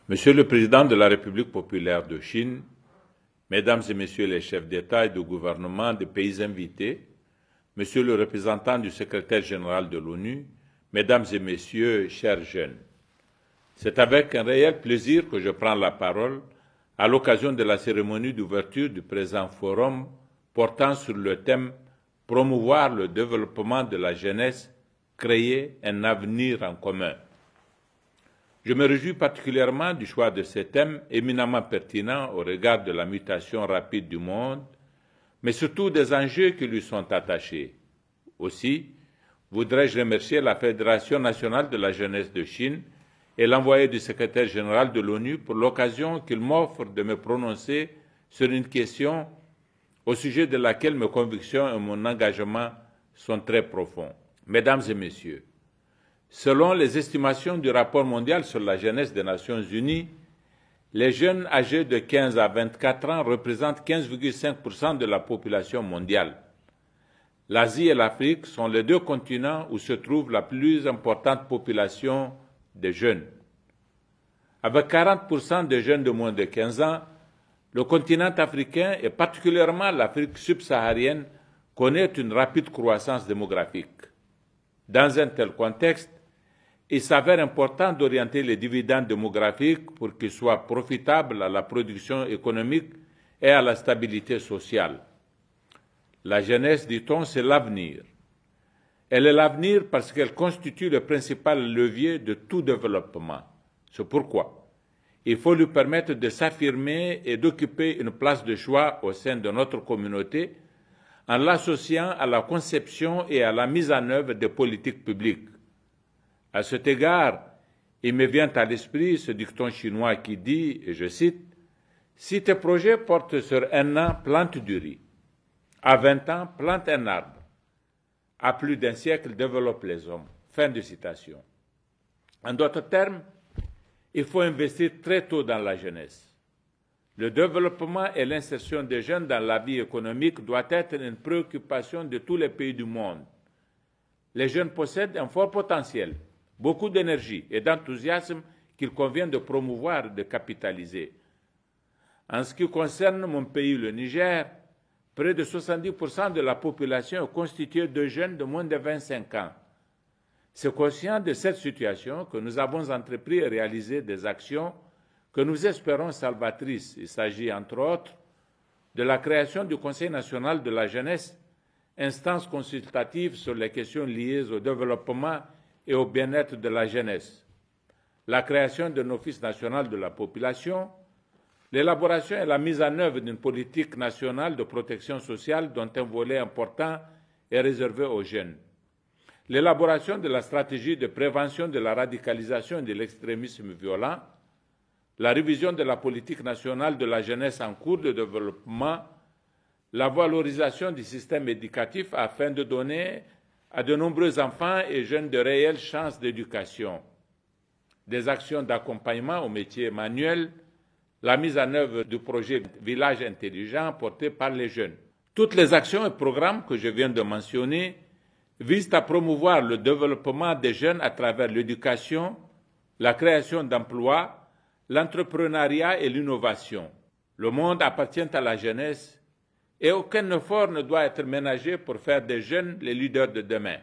Monsieur le Président de la République populaire de Chine, Mesdames et Messieurs les chefs d'État et de gouvernement des pays invités, Monsieur le représentant du secrétaire général de l'ONU, Mesdames et Messieurs, chers jeunes, c'est avec un réel plaisir que je prends la parole à l'occasion de la cérémonie d'ouverture du présent forum portant sur le thème « Promouvoir le développement de la jeunesse, créer un avenir en commun ». Je me réjouis particulièrement du choix de ce thème éminemment pertinent au regard de la mutation rapide du monde, mais surtout des enjeux qui lui sont attachés. Aussi, voudrais-je remercier la Fédération nationale de la jeunesse de Chine et l'envoyé du secrétaire général de l'ONU pour l'occasion qu'il m'offre de me prononcer sur une question au sujet de laquelle mes convictions et mon engagement sont très profonds. Mesdames et Messieurs, selon les estimations du rapport mondial sur la jeunesse des Nations unies, les jeunes âgés de 15 à 24 ans représentent 15,5% de la population mondiale. L'Asie et l'Afrique sont les deux continents où se trouve la plus importante population de jeunes. Avec 40% de jeunes de moins de 15 ans, le continent africain et particulièrement l'Afrique subsaharienne connaît une rapide croissance démographique. Dans un tel contexte, il s'avère important d'orienter les dividendes démographiques pour qu'ils soient profitables à la production économique et à la stabilité sociale. La jeunesse, dit-on, c'est l'avenir. Elle est l'avenir parce qu'elle constitue le principal levier de tout développement. C'est pourquoi il faut lui permettre de s'affirmer et d'occuper une place de choix au sein de notre communauté en l'associant à la conception et à la mise en œuvre des politiques publiques. À cet égard, il me vient à l'esprit ce dicton chinois qui dit, et je cite, « Si tes projets portent sur 1 an, plante du riz. À 20 ans, plante un arbre. À plus d'1 siècle, développe les hommes. » Fin de citation. En d'autres termes, il faut investir très tôt dans la jeunesse. Le développement et l'insertion des jeunes dans la vie économique doit être une préoccupation de tous les pays du monde. Les jeunes possèdent un fort potentiel, beaucoup d'énergie et d'enthousiasme qu'il convient de promouvoir et de capitaliser. En ce qui concerne mon pays, le Niger, près de 70% de la population est constituée de jeunes de moins de 25 ans. C'est conscient de cette situation que nous avons entrepris et réalisé des actions que nous espérons salvatrices. Il s'agit, entre autres, de la création du Conseil national de la jeunesse, instance consultative sur les questions liées au développement et au bien-être de la jeunesse, la création d'un Office national de la population, l'élaboration et la mise en œuvre d'une politique nationale de protection sociale dont un volet important est réservé aux jeunes, l'élaboration de la stratégie de prévention de la radicalisation et de l'extrémisme violent, la révision de la politique nationale de la jeunesse en cours de développement, la valorisation du système éducatif afin de donner à de nombreux enfants et jeunes de réelles chances d'éducation, des actions d'accompagnement au métier manuel, la mise en œuvre du projet Village intelligent porté par les jeunes. Toutes les actions et programmes que je viens de mentionner visent à promouvoir le développement des jeunes à travers l'éducation, la création d'emplois, l'entrepreneuriat et l'innovation. Le monde appartient à la jeunesse et aucun effort ne doit être ménagé pour faire des jeunes les leaders de demain.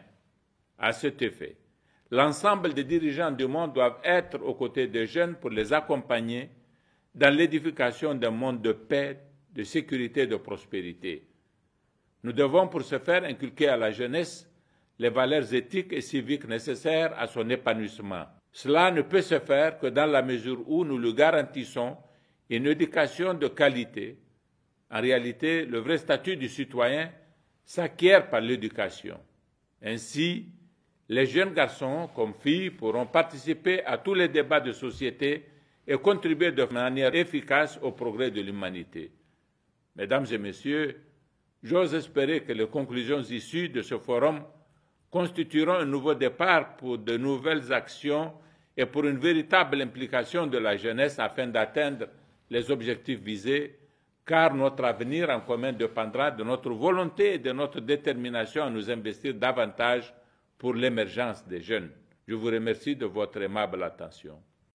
À cet effet, l'ensemble des dirigeants du monde doivent être aux côtés des jeunes pour les accompagner dans l'édification d'un monde de paix, de sécurité et de prospérité. Nous devons pour ce faire inculquer à la jeunesse les valeurs éthiques et civiques nécessaires à son épanouissement. Cela ne peut se faire que dans la mesure où nous lui garantissons une éducation de qualité. En réalité, le vrai statut du citoyen s'acquiert par l'éducation. Ainsi, les jeunes garçons comme filles pourront participer à tous les débats de société et contribuer de manière efficace au progrès de l'humanité. Mesdames et Messieurs, j'ose espérer que les conclusions issues de ce forum constitueront un nouveau départ pour de nouvelles actions et pour une véritable implication de la jeunesse afin d'atteindre les objectifs visés, car notre avenir en commun dépendra de notre volonté et de notre détermination à nous investir davantage pour l'émergence des jeunes. Je vous remercie de votre aimable attention.